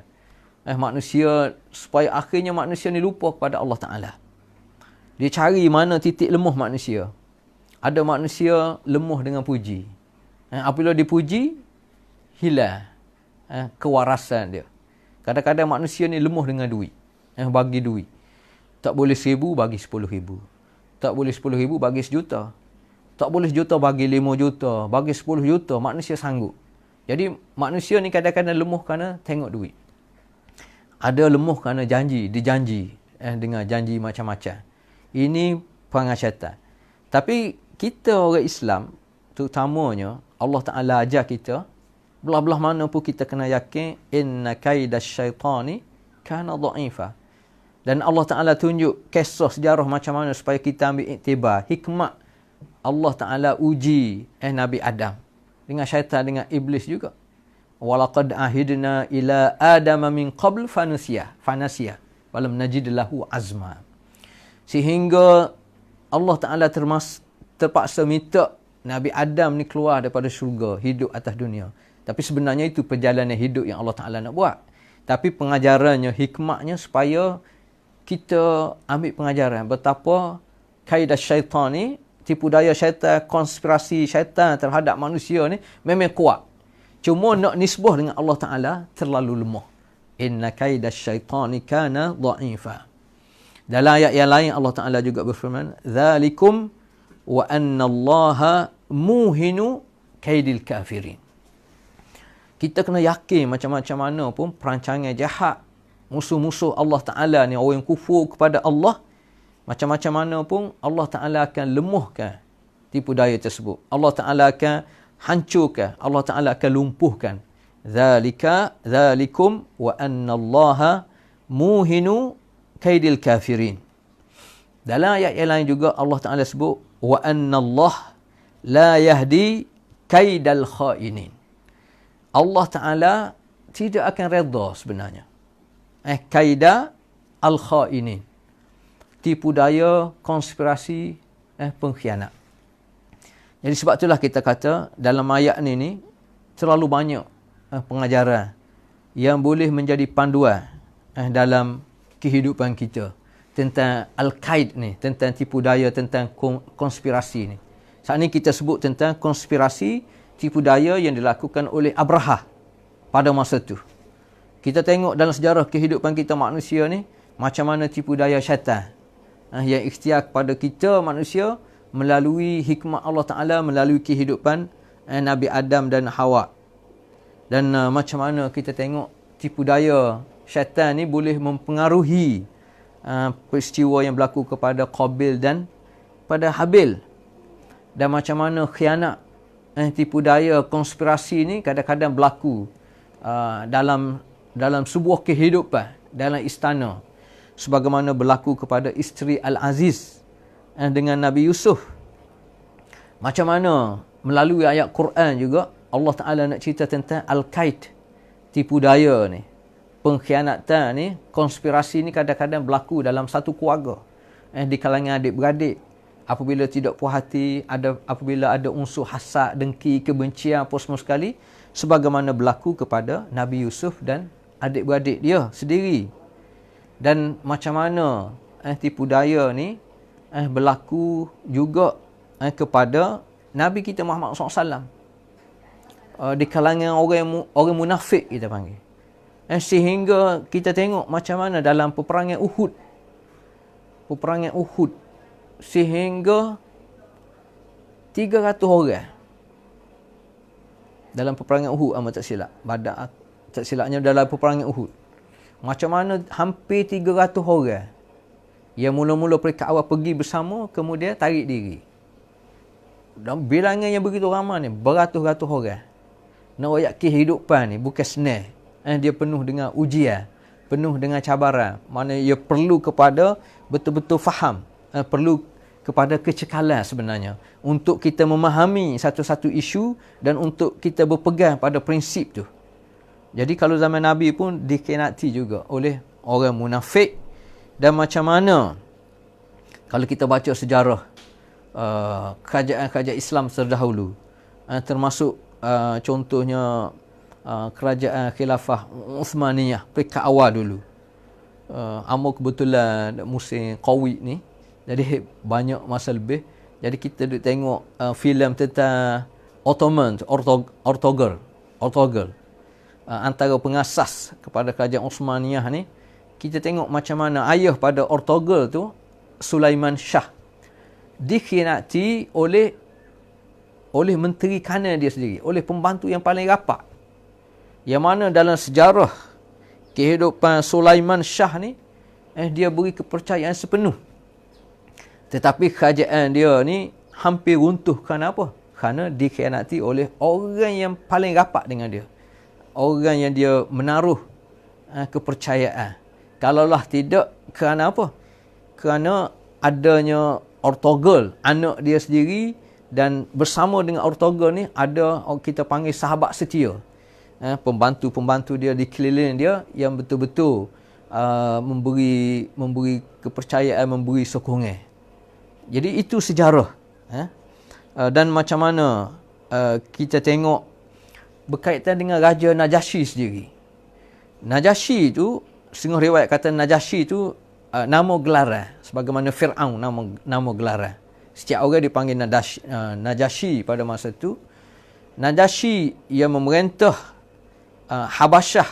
Manusia, supaya akhirnya manusia ni lupa kepada Allah Ta'ala. Dia cari mana titik lemah manusia. Ada manusia lemah dengan puji. Apabila dipuji, hilang kewarasan dia. Kadang-kadang manusia ni lemah dengan duit. Bagi duit. Tak boleh 1,000, bagi 10,000. Tak boleh 10,000, bagi 1,000,000. Tak boleh 1,000,000, bagi 5,000,000. Bagi 10,000,000, manusia sanggup. Jadi, manusia ni kadang-kadang lemah kerana tengok duit. Ada lemah kerana dijanji dengan janji macam-macam. Ini perangai syaitan. Tapi, kita orang Islam, terutamanya, Allah Ta'ala ajar kita, belah-belah mana pun kita kena yakin, inna kaidash syaitani kana dha'ifa. Dan Allah Ta'ala tunjuk kisah sejarah macam mana supaya kita ambil iktibar, hikmat Allah Ta'ala uji Nabi Adam dengan syaitan, dengan iblis juga. Walaqad ahidna ila adama min qabl fanasiya walam najid lahu azma. Sehingga Allah Ta'ala terpaksa minta Nabi Adam ni keluar daripada syurga, hidup atas dunia. Tapi sebenarnya itu perjalanan hidup yang Allah Ta'ala nak buat. Tapi pengajarannya, hikmatnya supaya kita ambil pengajaran betapa kaidah syaitan ni, tipu daya syaitan, konspirasi syaitan terhadap manusia ni memang kuat. Cuma nak nisbah dengan Allah Ta'ala terlalu lemah. Inna kaidah syaitani kana dha'ifa. Dalam ayat yang lain Allah Ta'ala juga berfirman, Zalikum wa anna Allaha muhinu kaidil kafirin. Kita kena yakin macam-macam mana pun perancangan jahat musuh-musuh Allah Ta'ala ni, orang yang kufur kepada Allah, macam-macam mana pun Allah Ta'ala akan lemahkan tipu daya tersebut. Allah Ta'ala akan hancurkan, Allah Ta'ala akan lumpuhkan. Zalikum wa anna Allaha muhinu kaidil kafirin. Dalam ayat yang lain juga Allah Ta'ala sebut, wa anna Allah la yahdi kaidal khainin. Allah Ta'ala tidak akan redha sebenarnya kaidah al-khainin, tipu daya, konspirasi, pengkhianat. Jadi sebab itulah kita kata dalam ayat ni terlalu banyak pengajaran yang boleh menjadi panduan dalam kehidupan kita tentang al-kaid ni, tentang tipu daya, tentang konspirasi ni. Saat ni kita sebut tentang konspirasi tipu daya yang dilakukan oleh Abrahah pada masa tu. Kita tengok dalam sejarah kehidupan kita manusia ni, macam mana tipu daya syaitan yang ikhtiar kepada kita manusia melalui hikmat Allah Ta'ala, melalui kehidupan Nabi Adam dan Hawa. Dan macam mana kita tengok tipu daya syaitan ni boleh mempengaruhi peristiwa yang berlaku kepada Qabil dan pada Habil. Dan macam mana khianat, tipu daya, konspirasi ni kadang-kadang berlaku dalam sebuah kehidupan, dalam istana. Sebagaimana berlaku kepada isteri Al-Aziz dengan Nabi Yusuf. Macam mana melalui ayat Quran juga Allah Ta'ala nak cerita tentang Al-Kaid, tipu daya ni, pengkhianatan ni, konspirasi ni kadang-kadang berlaku dalam satu keluarga. Di kalangan adik-beradik, apabila tidak puas hati, apabila ada unsur hasad, dengki, kebencian apa semua sekali, sebagaimana berlaku kepada Nabi Yusuf dan adik-beradik dia sendiri. Dan macam mana tipu daya ni berlaku juga kepada Nabi kita Muhammad SAW, di kalangan orang munafik kita panggil. Sehingga kita tengok macam mana dalam peperangan Uhud, sehingga 300 orang dalam peperangan Uhud, tak silap. Tak silapnya dalam peperangan Uhud. Macam mana hampir 300 orang yang mula-mula peringkat awal pergi bersama, kemudian tarik diri. Dan bilangan yang begitu ramai ni, beratus-ratus orang. Nak royak kehidupan ni bukan senang. Dia penuh dengan ujian, penuh dengan cabaran. Mana ia perlu kepada betul-betul faham, perlu kepada kecekalan sebenarnya untuk kita memahami satu-satu isu dan untuk kita berpegang pada prinsip tu. Jadi kalau zaman Nabi pun dikhianati juga oleh orang munafik. Dan macam mana kalau kita baca sejarah kerajaan-kerajaan Islam terdahulu, termasuk contohnya kerajaan khilafah Uthmaniyah peringkat awal dulu, Amor kebetulan musim Covid ni, jadi banyak masa lebih. Jadi kita duk tengok filem tentang Ottoman, Ortogel, antara pengasas kepada kerajaan Uthmaniyah ni. Kita tengok macam mana ayah pada Ortogel tu, Sulaiman Shah, dikhianati oleh menteri kanan dia sendiri, oleh pembantu yang paling rapat. Yang mana dalam sejarah kehidupan Sulaiman Shah ni, dia beri kepercayaan sepenuh. Tetapi kerajaan dia ni hampir runtuh. Kerana apa? Kerana dikhianati oleh orang yang paling rapat dengan dia. Orang yang dia menaruh kepercayaan. Kalaulah tidak, kerana apa? Kerana adanya Ortogel, anak dia sendiri, dan bersama dengan Ortogel ni ada kita panggil sahabat setia. Pembantu-pembantu dia di keliling dia yang betul-betul memberi kepercayaan, memberi sokongan. Jadi itu sejarah. Dan macam mana kita tengok berkaitan dengan Raja Najasyi sendiri. Najasyi itu, setengah riwayat kata Najasyi itu nama gelaran, sebagaimana Fir'aun nama gelaran. Setiap orang dipanggil Najasyi pada masa itu. Najasyi yang memerintah Habasyah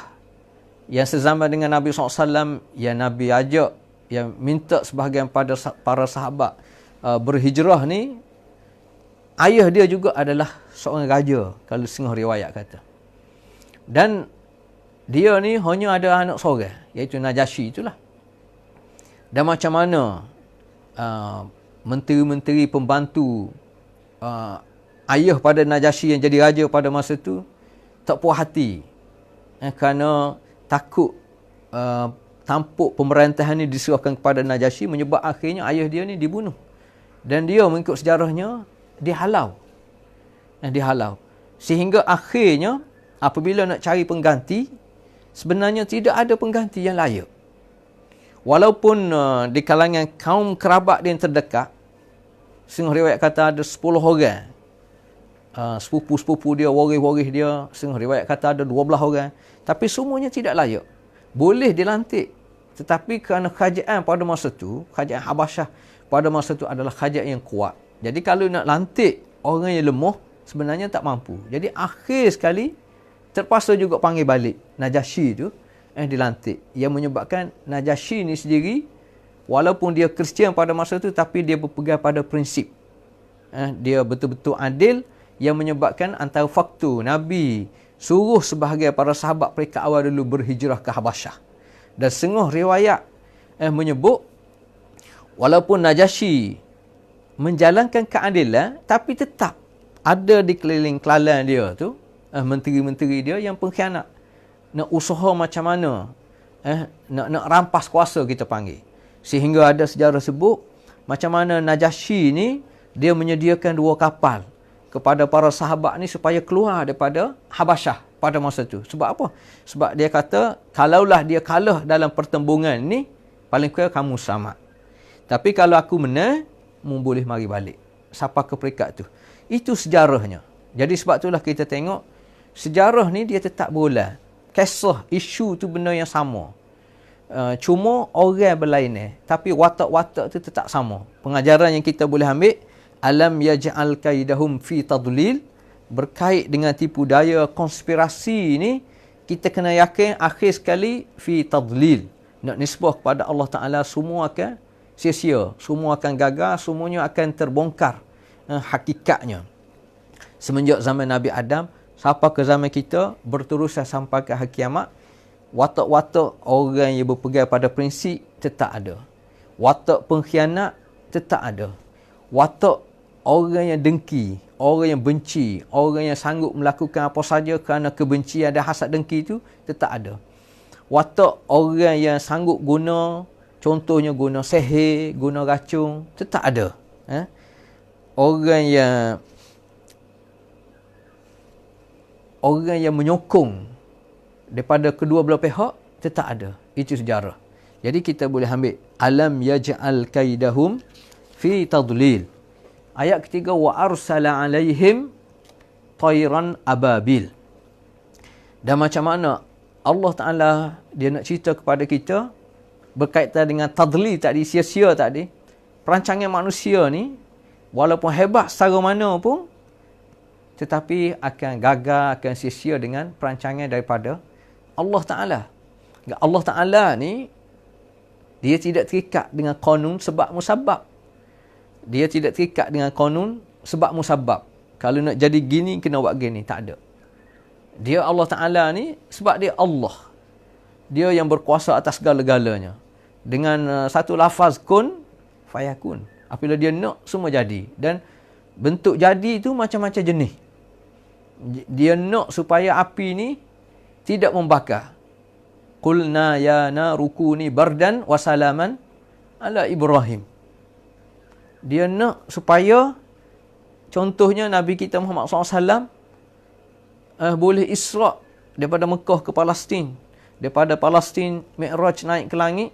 yang sezaman dengan Nabi SAW, yang Nabi ajak, yang minta sebahagian pada para sahabat berhijrah ni, ayah dia juga adalah seorang raja, kalau setengah riwayat kata. Dan dia ni hanya ada anak seorang, iaitu Najasyi itulah. Dan macam mana menteri-menteri pembantu ayah pada Najasyi yang jadi raja pada masa itu tak puas hati, kerana takut tampuk pemerintahan ni diserahkan kepada Najasyi, menyebab akhirnya ayah dia ni dibunuh. Dan dia mengikut sejarahnya dihalau. Sehingga akhirnya apabila nak cari pengganti, sebenarnya tidak ada pengganti yang layak. Walaupun di kalangan kaum kerabat dia yang terdekat, setengah riwayat kata ada 10 orang, sepupu-sepupu dia, waris-waris dia, setengah riwayat kata ada 12 orang, tapi semuanya tidak layak. Boleh dilantik, tetapi kerana kerajaan pada masa itu, kerajaan Habasyah pada masa itu adalah kerajaan yang kuat. Jadi kalau nak lantik orang yang lemah, sebenarnya tak mampu. Jadi akhir sekali terpaksa juga panggil balik Najasyi itu dilantik. Yang menyebabkan Najasyi ni sendiri, walaupun dia Kristian pada masa itu, tapi dia berpegang pada prinsip. Dia betul-betul adil, yang menyebabkan antara faktor Nabi suruh sebahagian para sahabat peringkat awal dulu berhijrah ke Habasyah. Dan setengah riwayat menyebut, walaupun Najasyi menjalankan keadilan, tapi tetap ada di keliling kelalan dia tu menteri-menteri dia yang pengkhianat. Nak usaha macam mana, nak rampas kuasa kita panggil. Sehingga ada sejarah sebut macam mana Najasyi ni dia menyediakan 2 kapal kepada para sahabat ni supaya keluar daripada Habasyah pada masa tu. Sebab apa? Sebab dia kata, kalaulah dia kalah dalam pertembungan ni, paling kurang kamu selamat. Tapi kalau aku menang, mu boleh mari balik. Sampai ke peringkat tu. Itu sejarahnya. Jadi sebab itulah kita tengok, sejarah ni dia tetap berulang. Kisah, isu tu benda yang sama. Cuma orang berlainan. Tapi watak-watak tu tetap sama. Pengajaran yang kita boleh ambil, alam yaj'al kaidahum fi tadlil, berkait dengan tipu daya konspirasi ni, kita kena yakin akhir sekali fi tadlil. Nak nisbah kepada Allah Ta'ala, semua akan sia-sia. Semua akan gagal, semuanya akan terbongkar hakikatnya. Semenjak zaman Nabi Adam sampai ke zaman kita, berterusan sampai ke hari kiamat, watak-watak orang yang berpegang pada prinsip tetap ada. Watak pengkhianat tetap ada. Watak orang yang dengki, orang yang benci, orang yang sanggup melakukan apa saja kerana kebencian dan hasad dengki itu tetap ada. Watak orang yang sanggup guna, contohnya guna sihir, guna racun, tetap ada. Orang yang menyokong daripada kedua belah pihak tetap ada. Itu sejarah. Jadi kita boleh ambil alam yaj'al kaidahum fi tadlil. Ayat ketiga, wa arsala alaihim tayran ababil. Dan macam mana Allah Ta'ala dia nak cerita kepada kita berkaitan dengan tadlil tadi, sia-sia tadi. Perancangan manusia ni walaupun hebat secara mana pun, tetapi akan gagal, akan sia-sia dengan perancangan daripada Allah Ta'ala. Allah Ta'ala ni, dia tidak terikat dengan qanun sebab musabab. Dia tidak terikat dengan qanun sebab musabab. Kalau nak jadi gini, kena buat gini. Tak ada. Dia Allah Ta'ala ni, sebab dia Allah. Dia yang berkuasa atas segala-galanya. Dengan satu lafaz kun, fayakun. Apabila dia nak, semua jadi. Dan bentuk jadi itu macam-macam jenis. Dia nak supaya api ni tidak membakar. Qulna ya narukuni bardan wa salaman ala Ibrahim. Dia nak supaya, contohnya Nabi kita Muhammad SAW boleh Isra' daripada Mekah ke Palestin. Daripada Palestin, Mi'raj naik ke langit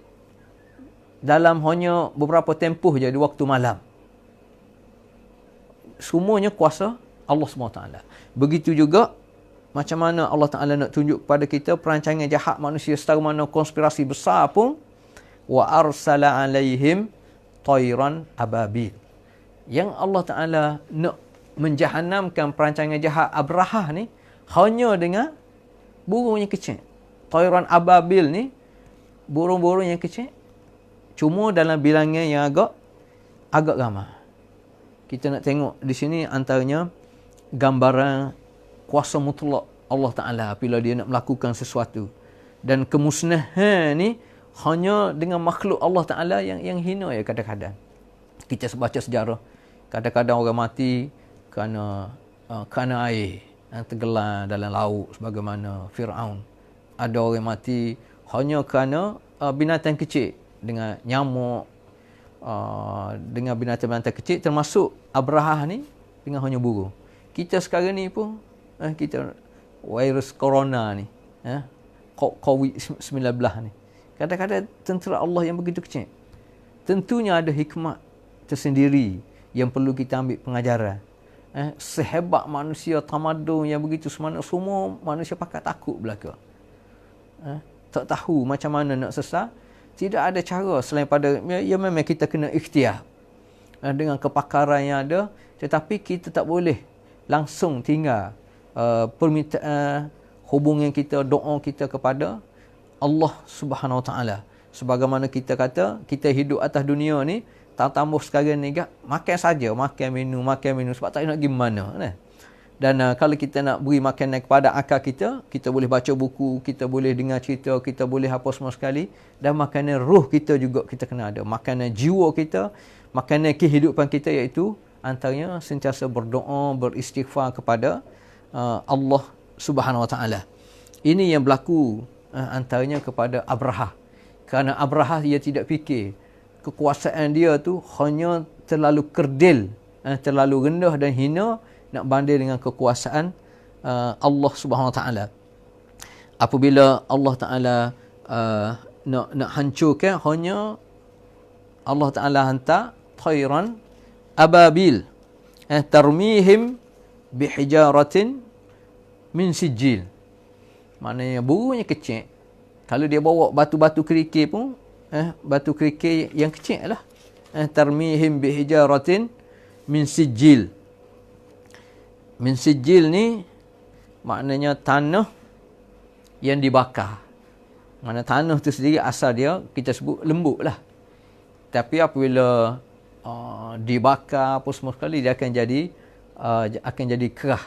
dalam hanya beberapa tempoh je di waktu malam. Semuanya kuasa Allah SWT. Begitu juga macam mana Allah Ta'ala nak tunjuk kepada kita perancangan jahat manusia setara mana konspirasi besar pun, wa arsala alaihim tayran ababil. Yang Allah Ta'ala nak menjahanamkan perancangan jahat Abrahah ni hanya dengan burung yang kecil. Tayran ababil ni burung-burung yang kecil, cuma dalam bilangan yang agak ramai. Kita nak tengok di sini antaranya gambaran kuasa mutlak Allah Ta'ala apabila dia nak melakukan sesuatu. Dan kemusnahan ni hanya dengan makhluk Allah Ta'ala yang hina ya kadang-kadang. Kita baca sejarah, kadang-kadang orang mati kerana air yang tenggelam dalam laut sebagaimana Fir'aun. Ada orang mati hanya kerana binatang kecil, dengan nyamuk, dengan binatang-binatang kecil, termasuk Abrahah ni dengan hanya burung. Kita sekarang ni pun kita virus corona ni, COVID-19 ni, kadang-kadang tentera Allah yang begitu kecil. Tentunya ada hikmat tersendiri yang perlu kita ambil pengajaran. Sehebat manusia tamadun yang begitu semana, semua manusia pakat takut belaka. Tak tahu macam mana nak sesat. Tidak ada cara selain pada, ya memang kita kena ikhtiar dengan kepakaran yang ada, tetapi kita tak boleh langsung tinggal permintaan, hubungan kita, doa kita kepada Allah Subhanahu Wa Taala. Sebagaimana kita kata, kita hidup atas dunia ni, tambah sekarang ni makan saja, makan minum sebab tak nak pergi mana. Dan kalau kita nak beri makanan kepada akal kita, kita boleh baca buku, kita boleh dengar cerita, kita boleh apa semua sekali. Dan makanan roh kita juga kita kena ada. Makanan jiwa kita, makanan kehidupan kita, iaitu antaranya sentiasa berdoa, beristighfar kepada Allah Subhanahu Wa Taala. Ini yang berlaku antaranya kepada Abrahah. Kerana Abrahah dia tidak fikir kekuasaan dia tu hanya terlalu kerdil, terlalu rendah dan hina, nak banding dengan kekuasaan Allah Subhanahu Wa Taala. Apabila Allah Taala nak hancurkan, hanya Allah Taala hantar tayran ababil tarmihim bihijaratin min sijil. Maknanya burungnya kecil. Kalau dia bawa batu-batu kerikil pun batu kerikil yang kecil lah. Tarmihim bihijaratin min sijil. Min sijil ni maknanya tanah yang dibakar. Mana tanah tu sendiri asal dia kita sebut lembut lah. Tapi apabila dibakar apa semua sekali, dia akan jadi kerah.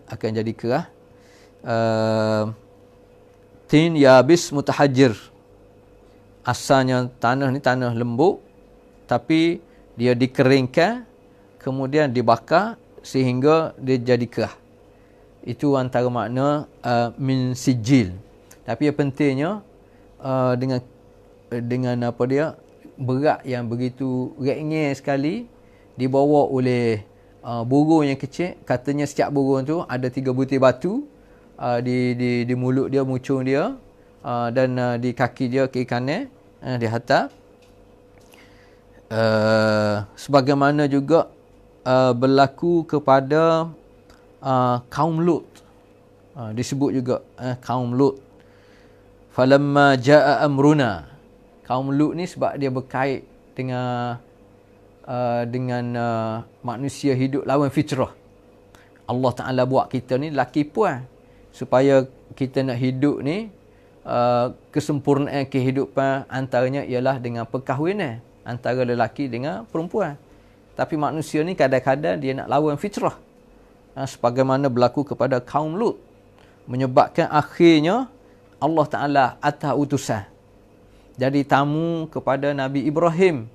Akan jadi kerah. Tin yabis mutahajir. Asalnya tanah ni tanah lembut, tapi dia dikeringkan, kemudian dibakar sehingga dia jadi kerah. Itu antara makna min sijil. Tapi yang pentingnya dengan apa dia, berat yang begitu ringan sekali, dibawa oleh burung yang kecil. Katanya setiap burung tu ada 3 butir batu di mulut dia, mucung dia, dan di kaki dia, kiri kanan, di atas. Sebagaimana juga berlaku kepada kaum Lut. Disebut juga kaum Lut. Falamma jaa amruna. Kaum Lut ni sebab dia berkait dengan manusia hidup lawan fitrah. Allah Ta'ala buat kita ni lelaki puan, supaya kita nak hidup ni, kesempurnaan kehidupan antaranya ialah dengan perkahwinan antara lelaki dengan perempuan. Tapi manusia ni kadang-kadang dia nak lawan fitrah, sebagaimana berlaku kepada kaum Lut, menyebabkan akhirnya Allah Ta'ala atas utusan jadi tamu kepada Nabi Ibrahim.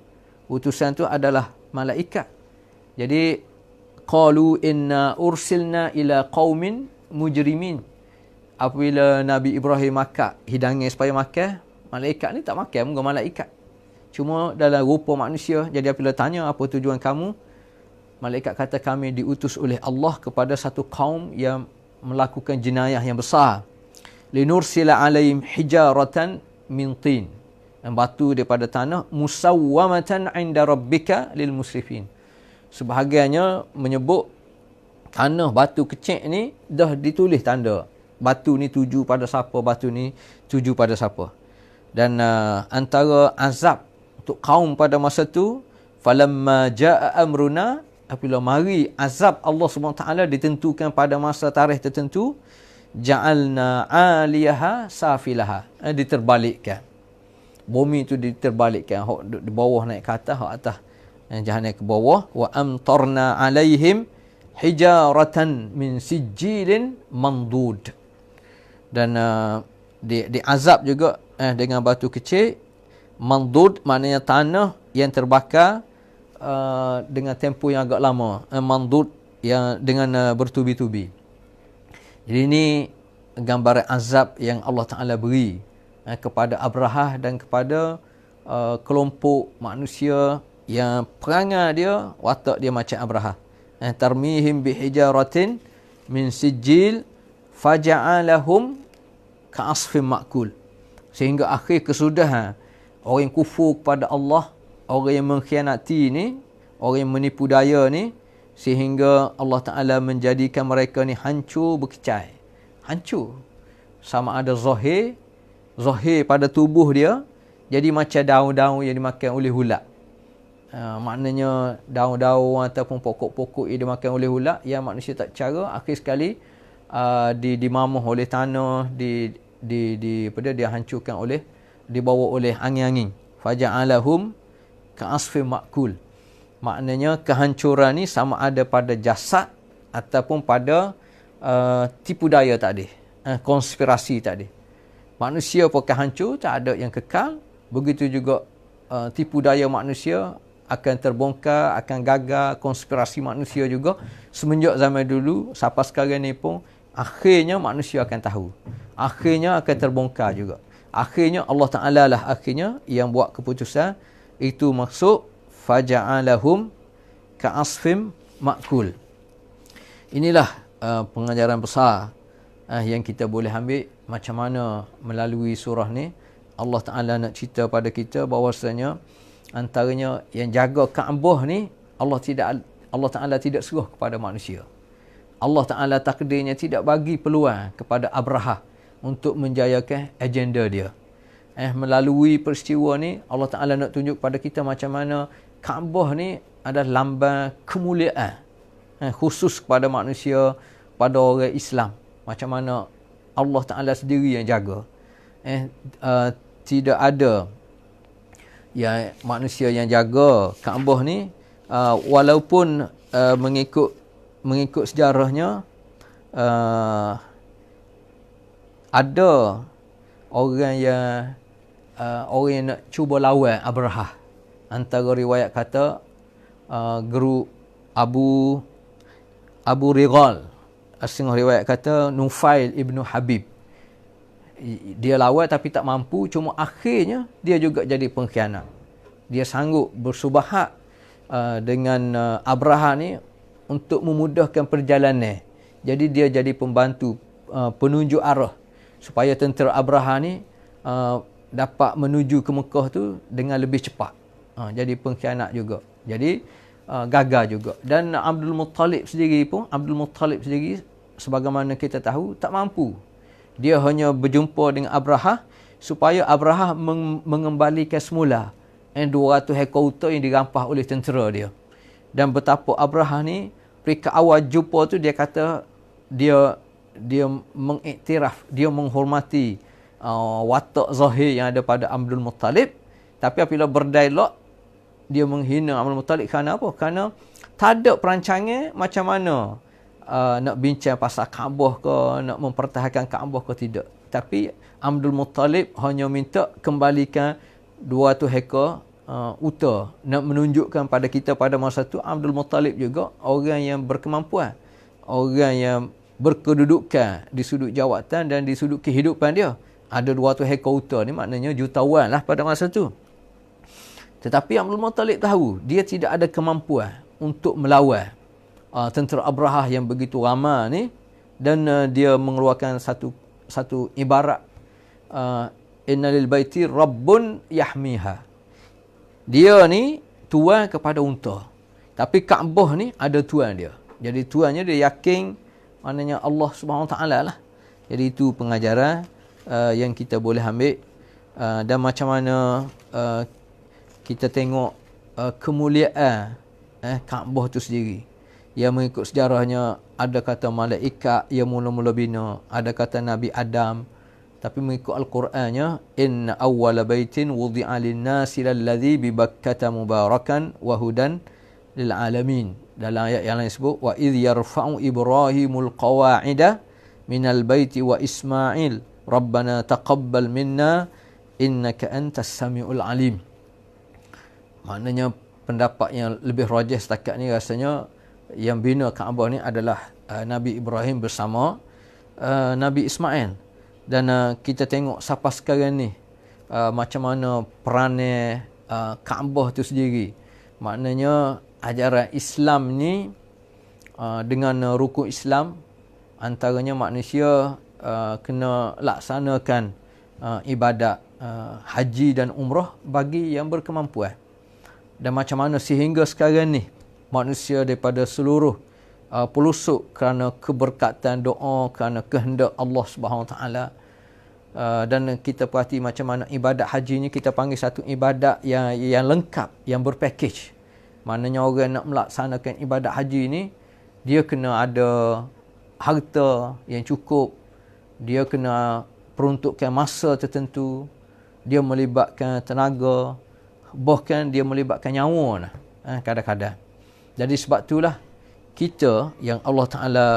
Utusan tu adalah malaikat. Jadi qalu inna ursilna ila qaumin mujrimin. Apabila Nabi Ibrahim makan hidangan supaya makan, malaikat ni tak makan, bukan malaikat, cuma dalam rupa manusia. Jadi apabila tanya apa tujuan kamu, malaikat kata kami diutus oleh Allah kepada satu kaum yang melakukan jenayah yang besar. Linursila alaihim hijaratan min tin. Batu daripada tanah, musawwamatan inda rabbika lil musrifin. Sebahagiannya menyebut tanah batu kecil ni dah ditulis tanda. Batu ni tuju pada siapa, batu ni tuju pada siapa. Dan antara azab untuk kaum pada masa tu, falamma jaa amruna, apabila mari azab Allah SWT ditentukan pada masa tarikh tertentu, ja'alna 'aliyaha safilaha, diterbalikkan. Bumi itu diterbalikkan, hak di bawah naik ke atas, hak atas jangan naik ke bawah. Wa amtarna 'alaihim hijaratan min sijilin mandud. Dan diazab juga dengan batu kecil. Mandud maknanya tanah yang terbakar dengan tempoh yang agak lama. Mandud yang dengan bertubi-tubi. Jadi ini gambaran azab yang Allah Ta'ala beri kepada Abrahah dan kepada kelompok manusia yang perangai dia, watak dia macam Abrahah. Tarmihim bihijaratin min sijil faja'alahum ka'asfim ma'kul. Sehingga akhir kesudahan orang yang kufur kepada Allah, orang yang mengkhianati ni, orang yang menipu daya ni, sehingga Allah Ta'ala menjadikan mereka ni hancur berkecai. Hancur. Sama ada zahir pada tubuh dia jadi macam daun-daun yang dimakan oleh ulat. Maknanya daun-daun ataupun pokok-pokok yang dimakan oleh ulat, yang manusia tak cara, akhir sekali dimamuh oleh tanah, dia hancurkan oleh, dibawa oleh angin-angin. Faja'alahum ka'asfim ma'kul. Maknanya kehancuran ni sama ada pada jasad ataupun pada tipu daya tadi, konspirasi tadi. Manusia pun akan hancur, tak ada yang kekal. Begitu juga tipu daya manusia akan terbongkar, akan gagal. Konspirasi manusia juga semenjak zaman dulu sampai sekarang ni pun, akhirnya manusia akan tahu. Akhirnya akan terbongkar juga. Akhirnya Allah Ta'ala lah akhirnya yang buat keputusan. Itu maksud faja'alahum ka'asfim ma'kul. Inilah pengajaran besar yang kita boleh ambil, macam mana melalui surah ni Allah Ta'ala nak cerita pada kita bahawasanya antaranya yang jaga Kaabah ni Allah Ta'ala tidak suruh kepada manusia. Allah Ta'ala takdirnya tidak bagi peluang kepada Abraha untuk menjayakan agenda dia. Melalui peristiwa ni Allah Ta'ala nak tunjuk pada kita macam mana Kaabah ni adalah lambang kemuliaan khusus kepada manusia, pada orang Islam. Macam mana Allah Ta'ala sendiri yang jaga. Tidak ada yang manusia yang jaga Kaabah ni, walaupun mengikut sejarahnya ada orang yang nak cuba lawan Abraha. Antara riwayat kata guru Abu Rigal, setengah riwayat kata Nufail ibnu Habib. Dia lawan tapi tak mampu, cuma akhirnya dia juga jadi pengkhianat. Dia sanggup bersubahat dengan Abraha ni untuk memudahkan perjalanan. Jadi dia jadi pembantu, penunjuk arah supaya tentera Abraha ni dapat menuju ke Mekah tu dengan lebih cepat. Jadi pengkhianat juga. Jadi gagal juga. Dan Abdul Muttalib sendiri sebagaimana kita tahu tak mampu. Dia hanya berjumpa dengan Abraha supaya Abraha mengembalikan semula 200 ekor unta yang dirampas oleh tentera dia. Dan betapa Abraha ni mereka awal jumpa tu dia kata dia mengiktiraf, dia menghormati watak zahir yang ada pada Abdul Muttalib, tapi apabila berdialog dia menghina Abdul Muttalib. Kerana apa? Kerana tak ada perancangan macam mana nak bincang pasal Kaabah ke, nak mempertahankan Kaabah ke tidak. Tapi Abdul Muttalib hanya minta kembalikan 200 ekor unta. Nak menunjukkan pada kita pada masa itu Abdul Muttalib juga orang yang berkemampuan, orang yang berkedudukan di sudut jawatan dan di sudut kehidupan dia. Ada 200 ekor unta ni maknanya jutawan lah pada masa itu. Tetapi Abdul Muttalib tahu dia tidak ada kemampuan untuk melawan tentera Abraha yang begitu ramai ni, dan dia mengeluarkan satu ibarat inna lil baiti rabbun yahmiha. Dia ni tuan kepada unta, tapi Kaabah ni ada tuan dia. Jadi tuannya dia yakin maknanya Allah Subhanahu Taala lah. Jadi itu pengajaran yang kita boleh ambil, dan macam mana kita tengok kemuliaan Kaabah tu sendiri. Yang mengikut sejarahnya ada kata malaikat yang mula-mula bina, ada kata Nabi Adam. Tapi mengikut Al-Qurannya inna awwala baitin wudi'a lin-nasi lalladzi bi Bakkata mubarakan wa hudan lil alamin. Dalam ayat yang lain sebut wa idh yarfa'u Ibrahimul qawa'ida minal baiti wa Ismail rabbana taqabbal minna innaka antas samiul alim. Maknanya pendapat yang lebih rajih setakat ni rasanya yang bina Kaabah ni adalah Nabi Ibrahim bersama Nabi Ismail. Dan kita tengok sampai sekarang ni macam mana peranan Kaabah tu sendiri. Maknanya ajaran Islam ni dengan rukun Islam, antaranya manusia kena laksanakan ibadat haji dan umrah bagi yang berkemampuan. Dan macam mana sehingga sekarang ni manusia daripada seluruh pelosok kerana keberkatan doa, kerana kehendak Allah Subhanahu Taala. Dan kita perhati macam mana ibadat haji ni kita panggil satu ibadat yang lengkap, yang berpakej. Maknanya orang nak melaksanakan ibadat haji ni, dia kena ada harta yang cukup, dia kena peruntukkan masa tertentu, dia melibatkan tenaga, bahkan dia melibatkan nyawa kadang-kadang. Jadi sebab itulah kita yang Allah Ta'ala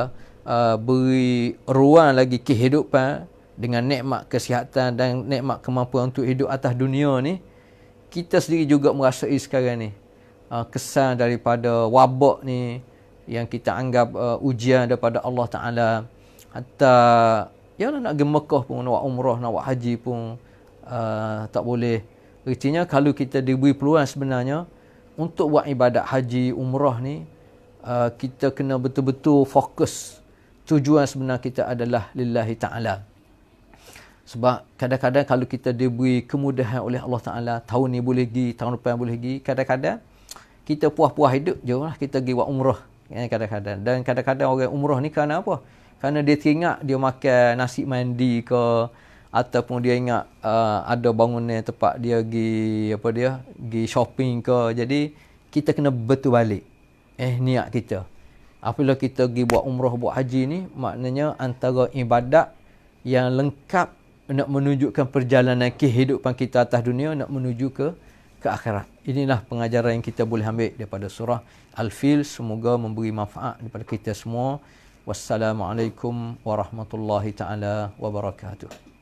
beri ruang lagi kehidupan dengan nikmat kesihatan dan nikmat kemampuan untuk hidup atas dunia ni, kita sendiri juga merasai sekarang ni kesan daripada wabak ni yang kita anggap ujian daripada Allah Ta'ala. Hatta yang nak pergi Mekah pun, nak buat umrah, nak buat haji pun tak boleh. Artinya kalau kita diberi peluang sebenarnya untuk buat ibadat haji umrah ni, kita kena betul-betul fokus. Tujuan sebenar kita adalah lillahi ta'ala. Sebab kadang-kadang kalau kita diberi kemudahan oleh Allah Ta'ala, tahun ni boleh pergi, tahun depan boleh pergi, kadang-kadang kita puas-puas hidup je lah, kita pergi buat umrah. Kadang-kadang. Dan kadang-kadang orang umrah ni kerana apa? Kerana dia teringat dia makan nasi mandi ke, ataupun dia ingat ada bangunan tempat dia pergi shopping ke. Jadi kita kena betul balik niat kita. Apabila kita pergi buat umrah, buat haji ni, maknanya antara ibadat yang lengkap nak menunjukkan perjalanan kehidupan kita atas dunia nak menuju ke akhirat. Inilah pengajaran yang kita boleh ambil daripada surah Al-Fil. Semoga memberi manfaat kepada kita semua. Wassalamualaikum warahmatullahi taala wabarakatuh.